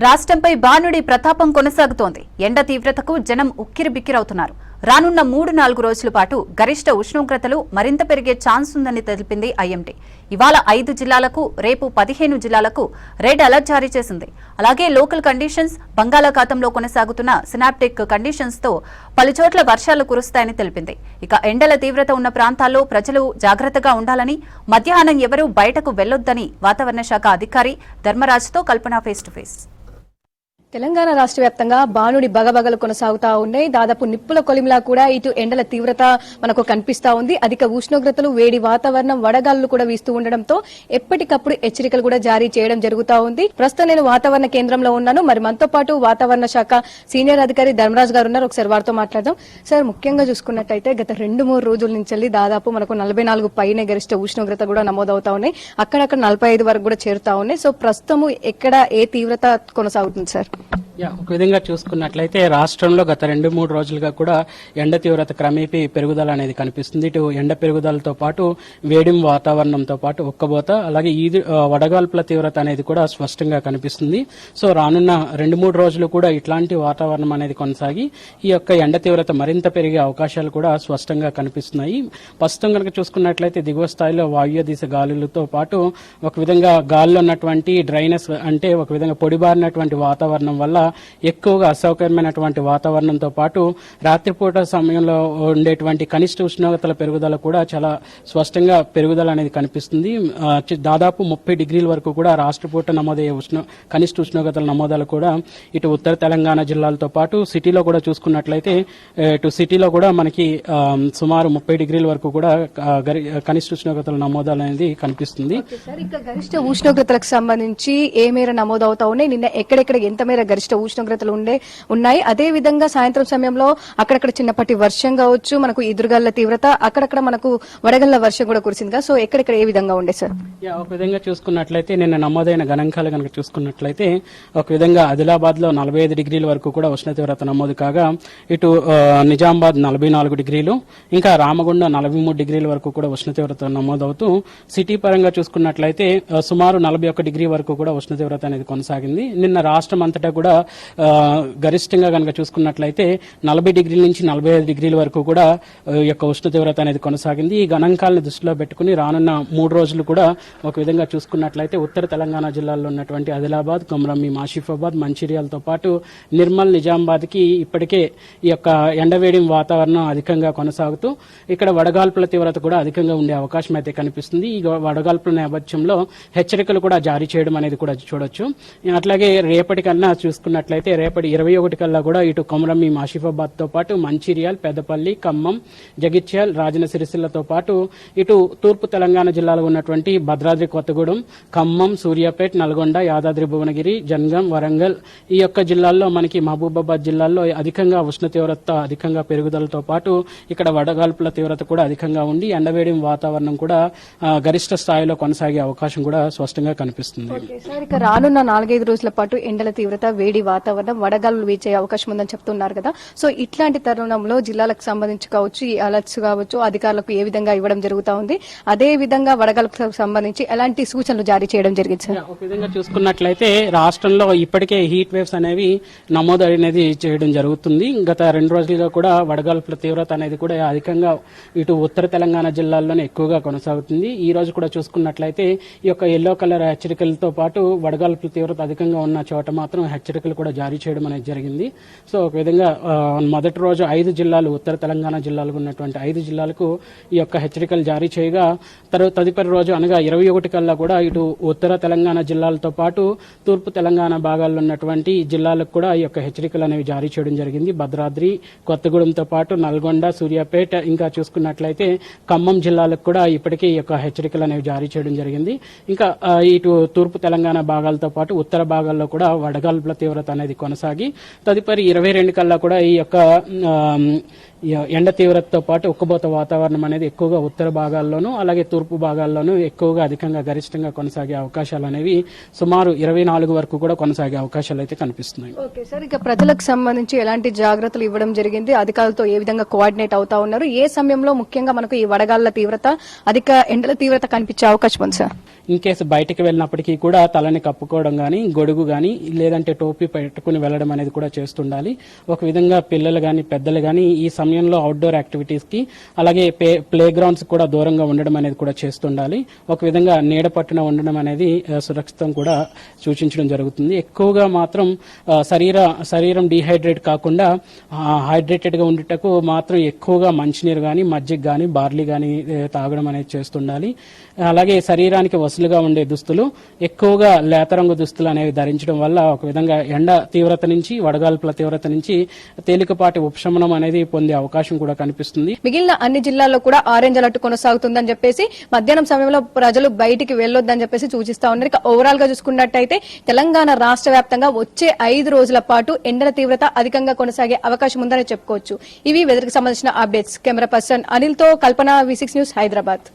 రాష్ట్రంపై బాణుడి ప్రతాపం కొనసాగుతోంది. ఎండ తీవ్రతకు జనం ఉక్కిరిబిక్కిరవుతున్నారు. రానున్న 3-4 రోజుల పాటు గరిష్ట ఉష్ణోగ్రతలు మరింత పెరిగే ఛాన్స్ ఉందని తెలిపింది ఐఎండీ. ఇవాళ 5 జిల్లాలకు, రేపు 15 జిల్లాలకు రెడ్ అలర్ట్ జారీ చేసింది. అలాగే లోకల్ కండిషన్స్, బంగాళాఖాతంలో కొనసాగుతున్న సినాప్టిక్ కండిషన్స్ తో పలుచోట్ల వర్షాలు కురుస్తాయని తెలిపింది. ఇక ఎండల తీవ్రత ఉన్న ప్రాంతాల్లో ప్రజలు జాగ్రత్తగా ఉండాలని, మధ్యాహ్నం ఎవరూ బయటకు వెళ్లొద్దని వాతావరణ శాఖ అధికారి ధర్మరాజ్తో కల్పన ఫేస్ టు ఫేస్. తెలంగాణ రాష్ట్ర వ్యాప్తంగా బాణుడి బగబగలు కొనసాగుతా ఉన్నాయి. దాదాపు నిప్పుల కొలిమిలా కూడా ఇటు ఎండల తీవ్రత మనకు కనిపిస్తా ఉంది. అధిక ఉష్ణోగ్రతలు, వేడి వాతావరణం, వడగాళ్లు కూడా వీస్తూ ఉండడంతో ఎప్పటికప్పుడు హెచ్చరికలు కూడా జారీ చేయడం జరుగుతా ఉంది. ప్రస్తుతం నేను వాతావరణ కేంద్రంలో ఉన్నాను. మరి మనతో పాటు వాతావరణ శాఖ సీనియర్ అధికారి ధర్మరాజ్ గారు ఉన్నారు. ఒకసారి వారితో మాట్లాడదాం. సార్, ముఖ్యంగా చూసుకున్నట్టయితే గత 2-3 రోజుల నుంచి దాదాపు మనకు 44 పైనే గరిష్ట ఉష్ణోగ్రత కూడా నమోదవుతా ఉన్నాయి. అక్కడక్కడ 45 వరకు కూడా చేరుతా ఉన్నాయి. సో ప్రస్తుతం ఎక్కడ ఏ తీవ్రత కొనసాగుతుంది సార్? ఒక విధంగా చూసుకున్నట్లయితే రాష్ట్రంలో గత 2-3 రోజులుగా కూడా ఎండ తీవ్రత క్రమేపీ పెరుగుదల అనేది కనిపిస్తుంది. ఇటు ఎండ పెరుగుదలతో పాటు వేడిం వాతావరణంతో పాటు ఉక్కబోత, అలాగే ఈ వడగాల్పుల తీవ్రత అనేది కూడా స్పష్టంగా కనిపిస్తుంది. సో రానున్న 2-3 రోజులు కూడా ఇట్లాంటి వాతావరణం అనేది కొనసాగి ఈ యొక్క ఎండ తీవ్రత మరింత పెరిగే అవకాశాలు కూడా స్పష్టంగా కనిపిస్తున్నాయి. ప్రస్తుతం కనుక చూసుకున్నట్లయితే దిగువ స్థాయిలో వాయువ్య దిశ గాలులతో పాటు ఒక విధంగా గాలిలో ఉన్నటువంటి డ్రైనెస్, అంటే ఒక విధంగా పొడిబారినటువంటి వాతావరణం వల్ల ఎక్కువగా అసౌకర్యమైనటువంటి వాతావరణంతో పాటు రాత్రిపూట సమయంలో ఉండేటువంటి కనిష్ట ఉష్ణోగ్రతల పెరుగుదల కూడా చాలా స్పష్టంగా పెరుగుదల అనేది కనిపిస్తుంది. దాదాపు 30 డిగ్రీల వరకు కూడా రాష్ట్రపూట నమోదయ్యే కనిష్ట ఉష్ణోగ్రతల నమోదాలు కూడా ఇటు ఉత్తర తెలంగాణ జిల్లాలతో పాటు సిటీలో కూడా చూసుకున్నట్లయితే ఇటు సిటీలో కూడా మనకి సుమారు 30 డిగ్రీల వరకు కూడా కనిష్ట ఉష్ణోగ్రతల నమోదాలు అనేది కనిపిస్తుంది. గరిష్ట ఉష్ణోగ్రతలకు సంబంధించి ఏ మేర నమోదవుతా ఉన్నాయి? నిన్న ఎక్కడెక్కడ ఎంత మేర గరిష్ట ఉష్ణోగ్రతలు ఉన్నాయి? అదే విధంగా సాయంత్రం సమయంలో అక్కడక్కడ చిన్నపాటి వర్షం కావచ్చు, మనకు ఎదురుగాళ్ల తీవ్రత, అక్కడక్కడ మనకు వడగళ్ల వర్షం కూడా కురిసిందిగా. సో ఎక్కడెక్కడ ఏ విధంగా ఉండే సార్? ఒక విధంగా చూసుకున్నట్లయితే నిన్న నమోదైన గణాంకాలు కనుక చూసుకున్నట్లయితే ఒక విధంగా ఆదిలాబాద్ లో 45 డిగ్రీల వరకు కూడా ఉష్ణ తీవ్రత నమోదు కాగా, ఇటు నిజామాబాద్ 44 డిగ్రీలు, ఇంకా రామగుండ 43 డిగ్రీల వరకు కూడా ఉష్ణ తీవ్రత నమోదవుతూ సిటీ పరంగా చూసుకున్నట్లయితే సుమారు 41 డిగ్రీ వరకు కూడా ఉష్ణ తీవ్రత అనేది కొనసాగింది. నిన్న రాష్ట్రం అంతటా కూడా గరిష్టంగా కనుక చూసుకున్నట్లయితే 40 డిగ్రీల నుంచి 45 డిగ్రీల వరకు కూడా ఈ యొక్క ఉష్ణ తీవ్రత అనేది కొనసాగింది. ఈ గణాంకాలను దృష్టిలో పెట్టుకుని రానున్న 3 రోజులు కూడా ఒక విధంగా చూసుకున్నట్లయితే ఉత్తర తెలంగాణ జిల్లాల్లో ఉన్నటువంటి ఆదిలాబాద్, కొమరంభీం, ఆసిఫాబాద్, మంచిర్యాలతో పాటు నిర్మల్, నిజామాబాద్ కి ఇప్పటికే ఈ యొక్క ఎండవేడి వాతావరణం అధికంగా కొనసాగుతూ ఇక్కడ వడగాల్పుల తీవ్రత కూడా అధికంగా ఉండే అవకాశం అయితే కనిపిస్తుంది. ఈ వడగాల్పుల నేపథ్యంలో హెచ్చరికలు కూడా జారీ చేయడం అనేది కూడా చూడొచ్చు. అట్లాగే రేపటికన్నా చూసుకున్నట్లయితే రేపటి 21 కల్లా కూడా ఇటు కొమరంభీం, ఆసిఫాబాద్ తో పాటు మంచిర్యాల్, పెద్దపల్లి, ఖమ్మం, జగిత్యాల్, రాజన్న సిరిసిల్లతో పాటు ఇటు తూర్పు తెలంగాణ జిల్లాలో ఉన్నటువంటి భద్రాద్రి కొత్తగూడెం, ఖమ్మం, సూర్యాపేట, నల్గొండ, యాదాద్రి భువనగిరి, జనగాం, వరంగల్ ఈ యొక్క జిల్లాల్లో మనకి మహబూబాబాద్ జిల్లాల్లో అధికంగా ఉష్ణ తీవ్రత అధికంగా పెరుగుదలతో పాటు ఇక్కడ వడగాల్పుల తీవ్రత కూడా అధికంగా ఉండి ఎండవేడి వాతావరణం కూడా గరిష్ట స్థాయిలో కొనసాగే అవకాశం కూడా స్పష్టంగా కనిపిస్తుంది. రానున్న 4-5 రోజుల పాటు ఎండల తీవ్రత, వేడి వాతావరణం, వడగాలు వీచే అవకాశం ఉందని చెప్తున్నారు కదా. సో ఇట్లాంటి తరుణంలో జిల్లాలకు సంబంధించి కావచ్చు, ఈ అలర్ట్స్ కావచ్చు, అధికారులకు ఏ విధంగా ఇవ్వడం జరుగుతా ఉంది? అదే విధంగా వడగాలకు సంబంధించి ఎలాంటి సూచనలు జారీ చేయడం జరిగింది సార్? ఒక విధంగా చూసుకున్నట్లయితే రాష్ట్రంలో ఇప్పటికే హీట్ వేవ్స్ అనేవి నమోదు అనేది చేయడం జరుగుతుంది. గత 2 రోజులుగా కూడా వడగాల్పుల తీవ్రత అనేది కూడా అధికంగా ఇటు ఉత్తర తెలంగాణ జిల్లాల్లోనే ఎక్కువగా కొనసాగుతుంది. ఈ రోజు కూడా చూసుకున్నట్లయితే ఈ యొక్క ఎల్లో కలర్ హెచ్చరికలతో పాటు వడగాల్పుల తీవ్రత అధికంగా ఉన్న చోట మాత్రం హెచ్చరికలు కూడా జారీ చేయడం అనేది జరిగింది. సో ఒక విధంగా మొదటి రోజు 5 జిల్లాలు, ఉత్తర తెలంగాణ జిల్లాలకు ఉన్నటువంటి 5 జిల్లాలకు ఈ యొక్క హెచ్చరికలు జారీ చేయగా, తదుపరి రోజు అనగా 21 కల్లా కూడా ఇటు ఉత్తర తెలంగాణ జిల్లాలతో పాటు తూర్పు తెలంగాణ భాగాల్లో ఉన్నటువంటి జిల్లాలకు కూడా ఈ యొక్క హెచ్చరికలు అనేవి జారీ చేయడం జరిగింది. భద్రాద్రి కొత్తగూడెంతో పాటు నల్గొండ, సూర్యాపేట, ఇంకా చూసుకున్నట్లయితే ఖమ్మం జిల్లాలకు కూడా ఇప్పటికే ఈ యొక్క హెచ్చరికలు అనేవి జారీ చేయడం జరిగింది. ఇంకా ఇటు తూర్పు తెలంగాణ భాగాలతో పాటు ఉత్తర భాగాల్లో కూడా వడగాల్పుల తీవ్రత అనేది కొనసాగి తదుపరి 22 కల్లా కూడా ఈ యొక్క ఎండ తీవ్రతతో పాటు ఉక్కబోత వాతావరణం అనేది ఎక్కువగా ఉత్తర భాగాల్లోనూ అలాగే తూర్పు భాగాల్లోనూ ఎక్కువగా అధికంగా గరిష్టంగా కొనసాగే అవకాశాలు అనేవి సుమారు 24 వరకు కూడా కొనసాగే అవకాశాలు అయితే కనిపిస్తున్నాయి. ఓకే సార్, ఇక ప్రజలకు సంబంధించి ఎలాంటి జాగ్రత్తలు ఇవ్వడం జరిగింది, అధికారులతో ఏ విధంగా కోఆర్డినేట్ అవుతా ఉన్నారు, ఏ సమయంలో ముఖ్యంగా మనకు ఈ వడగాళ్ల తీవ్రత అధిక ఎండల తీవ్రత కనిపించే అవకాశం ఉంది సార్? ఇన్ కేసు బయటికి వెళ్ళినప్పటికీ కూడా తలని కప్పుకోవడం గానీ, గొడుగు గానీ లేదంటే టోపీ పెట్టుకుని వెళ్లడం అనేది కూడా చేస్తుండాలి. ఒక విధంగా పిల్లలు గానీ పెద్దలు గానీ ఈ సమయంలో అవుట్డోర్ యాక్టివిటీస్ కి అలాగే ప్లే గ్రౌండ్స్ కూడా దూరంగా ఉండడం అనేది కూడా చేస్తుండాలి. ఒక విధంగా నీడ పట్టున ఉండడం అనేది సురక్షితం కూడా సూచించడం జరుగుతుంది. ఎక్కువగా మాత్రం శరీరం డీహైడ్రేట్ కాకుండా హైడ్రేటెడ్ గా ఉండేటకు మాత్రం ఎక్కువగా మంచినీరు గానీ మజ్జిగ గానీ బార్లీ గానీ తాగడం అనేది చేస్తుండాలి. అలాగే శరీరానికి వసులుగా ఉండే దుస్తులు ఎక్కువగా లేత రంగు దుస్తులు అనేవి ధరించడం వల్ల ఒక విధంగా ఎండ తీవ్రత నుంచి వడగాల్పుల తీవ్రత నుంచి తేలికపాటి ఉపశమనం అనేది పొందే అవకాశం కూడా కనిపిస్తుంది. మిగిలిన అన్ని జిల్లాల్లో కూడా ఆరెంజ్ అలర్ట్ కొనసాగుతుందని చెప్పేసి మధ్యాహ్నం సమయంలో ప్రజలు బయటికి వెళ్లొద్దని చెప్పేసి సూచిస్తా ఉన్నారు. ఇక ఓవరాల్ గా చూసుకున్నట్టయితే తెలంగాణ రాష్ట్ర వ్యాప్తంగా వచ్చే 5 రోజుల పాటు ఎండల తీవ్రత అధికంగా కొనసాగే అవకాశం ఉందని చెప్పుకోవచ్చు. ఇవి వెదర్ కి సంబంధించిన అప్డేట్స్. కెమెరా పర్సన్ అనిల్ తో కల్పన, V6 న్యూస్, హైదరాబాద్.